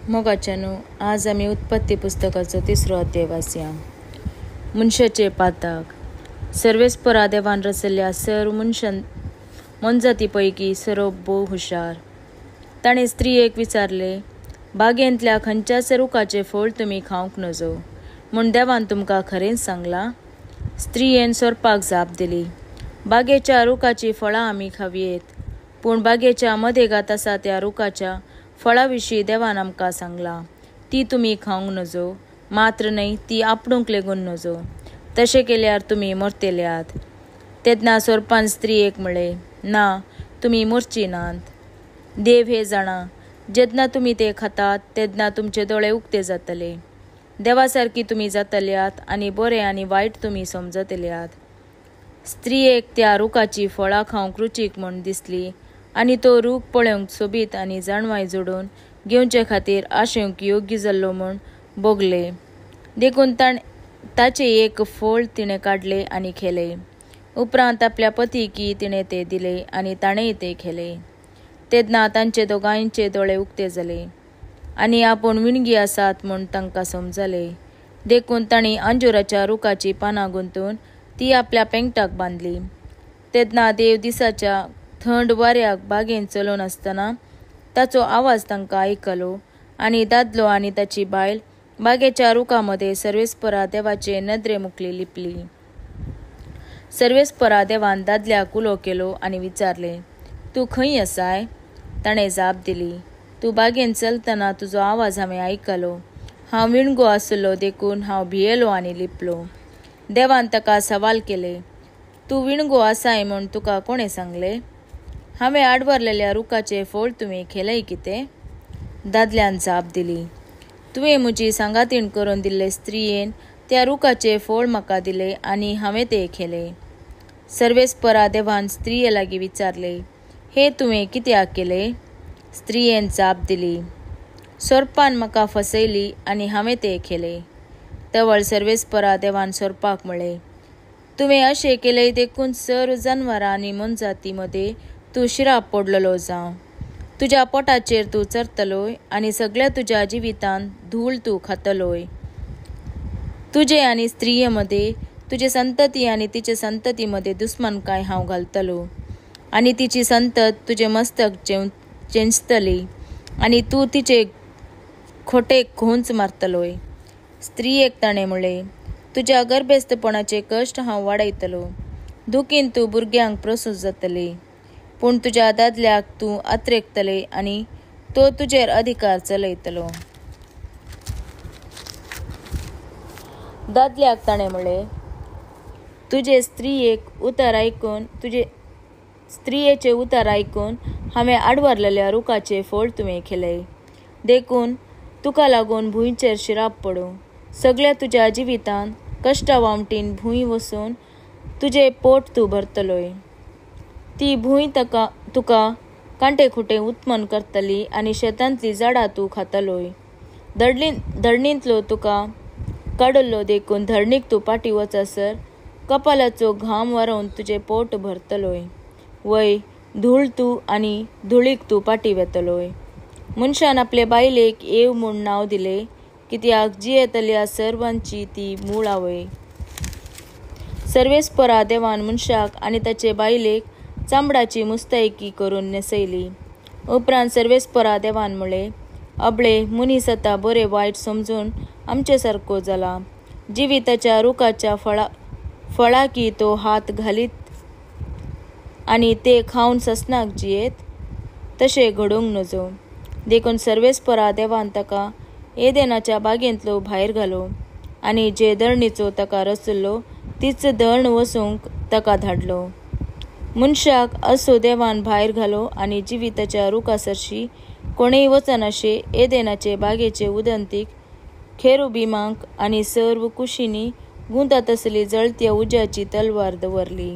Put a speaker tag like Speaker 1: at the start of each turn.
Speaker 1: मोगाच्यानो आज आम्ही उत्पत्ती पुस्तकाचो 3रो अध्याय वाचया. मनशाचे पातक. सर्वेस्परा देवान रचयल्ल्या सर्व मनजाती पैकी सर्व भोव हुशार. ताणें स्त्रियेक विचारले, बागेंतल्या खंयच्याच रुखाचे फळ तुमी खावंक नजो म्हूण देवान तुमकां खरेंच सांगलां. स्त्रियेन सोरपाक जाप दिली, बागेच्या रुखाची फळां आमी खावयेत, पूण बागेच्या मदेगात आसा त्या रुखाच्या फळा विशीं देवान आमकां सांगलां, ती तुमी खावंक नजो, मात्र न्हय ती आपणूक लेगून नजो, तशें केल्यार तुमी मरतल्यात. तेन्ना सोरपान स्त्रियेक म्हणलें, ना, तुमी मरची नात. देव हे जाणा, जेन्ना तुमी ते खातात तेन्ना तुमचे दोळे उक्ते जातले, देवा सारकी तुमी जातल्यात आनी बरें आनी वायट तुमी समजतल्यात. स्त्रियेक त्या रुखाची फळां खावंक रुचीक म्हूण दिसली आनी तो रूख पळोवंक सोबीत आनी जाणवाय जोडून घेवचे खातीर आशेवंक योग्य जाल्लो म्हूण बोगले. देखून ताचे एक फळ तिणें काडले आनी खेले. उपरांत आपल्या पतीकी तिणें ते दिले आनी ताणेंय ते खेले. तेन्ना तांचे दोगांयचे दोळे उक्ते जाले आनी आपूण विणगी आसात म्हूण तांकां समजले. देखून तांणी अंजुराच्या रुखाची पानां गुंतून ती आपल्या पेंगटाक बांदली. तेन्ना देव दिसाच्या थंड वाऱ्याक बागेंत चलोवन आसतना ताचो आवाज तांकां आयकलो आनी दादलो आनी ताची बायल बागेच्या रुखा मदें सर्वेस्परा देवाचे नदरे मुखली लिपली. सर्वेस्परा देवान दादल्याक उलो केलो आनी विचारले, तूं खंय आसाय? ताणें जाप दिली, तूं बागेंत चलतना तुजो आवाज हांवें आयकलो. हांव विणगो आसलो देखून हांव भियेलो आनी लिपलो. देवान ताका सवाल केले, तूं विणगो आसाय म्हूण तुका कोणें सांगलें? हांवें आडवरलेल्या रुखाचे फळ तुवें खेलें कितें? दादल्यान जाप दिली, तुवें म्हजी सांगातीण करून दिल्ले स्त्रियेन त्या रुखाचे फळ म्हाका दिले आनी हांवें ते खेले. सर्वेस्परा देवान स्त्रिये लागीं विचारले, हे तुवें कित्याक केलें? स्त्रियेन जाप दिली, सोरपान म्हाका फसयली आनी हांवें ते खेले. तवळ सर्वेस्परा देवान सोरपाक म्हणलें, तुवें अशें केलें देखून सर्व जनावरां आनी मनजाती मदें तूं शिराप पडलेलो जावं. तुज्या पोटाचेर तूं चरतलोय आनी सगळ्या तुज्या जिवितांत धूळ तूं खातलोय. तुजे आनी स्त्रिये मदें, तुजे संतती आनी तिचे संतती मदें दुस्मानकाय हांव घालतलो आनी तिची संतत तुजे मस्तक चेंचतली आनी तूं तिचे खोटेक खोंच मारतलोय. स्त्रियेक ताणें म्हणलें, तुज्या गर्भस्थपणाचे कश्ट हांव वाडयतलो, दुखीन तूं भुरग्यांक प्रसूत जातली, पूण तुज्या दादल्याक तूं आत्रेकतले आनी तो तुजेर अधिकार चलयतलो. दादल्याक ताणें म्हणलें, तुजे स्त्रियेचे उतर आयकून हांवें आडवरलेल्या रुखाचे फळ तुवें खेलें. देखून तुका लागून भुंयचेर शिराप पडूं. सगळ्या तुज्या जिवितांत कश्टा वामटीन भुंय वसून तुजें पोट तूं भरतलोय. ती भुंय तुका कांटे खुटे उत्मन करतली आनी शेतांतली झाडां तूं खातलोय. धरणींतलो तुका काडल्लो देखून धरणीक तूं पाटी वचसर कपालाचो घाम वारोवन तुजें पोट भरतलोय. वय धूळ तूं आनी धुळीक तूं पाटी वेतलोय. मनशान आपले बायलेक एव म्हूण नांव दिलें, कित्याक जियेतल्या सर्वांची ती मूळ आवय. सर्वेस्परा देवान मनशाक आनी ताचे बायलेक चामडाची मुस्तायकी करून नेसयली. उपरांत सर्वेस्परा देवान म्हणलें, अबळे, मनीस आतां बरें वायट समजून आमचे सारको जाला. जिविताच्या रुखाच्या फळाकी तो हात घालीत आनी ते खावन ससनाक जियेत, तशें घडोवंक नजो. देखून सर्वेस्परा देवान ताका एदेनाच्या बागेंतलो भायर घालो आनी जे धरणीचो ताका रचयल्लो तीच धर्ण वसूंक ताका धाडलो. मनशाक असो देवान भायर घालो आनी जिविताच्या रुखासरशी कोणेय वचनाशे एदेनाचे बागेचे उदंतीक खेरुबिमांक आनी सर्व कुशींनी गुंतात असली जळत्या उज्याची तलवार दवरली.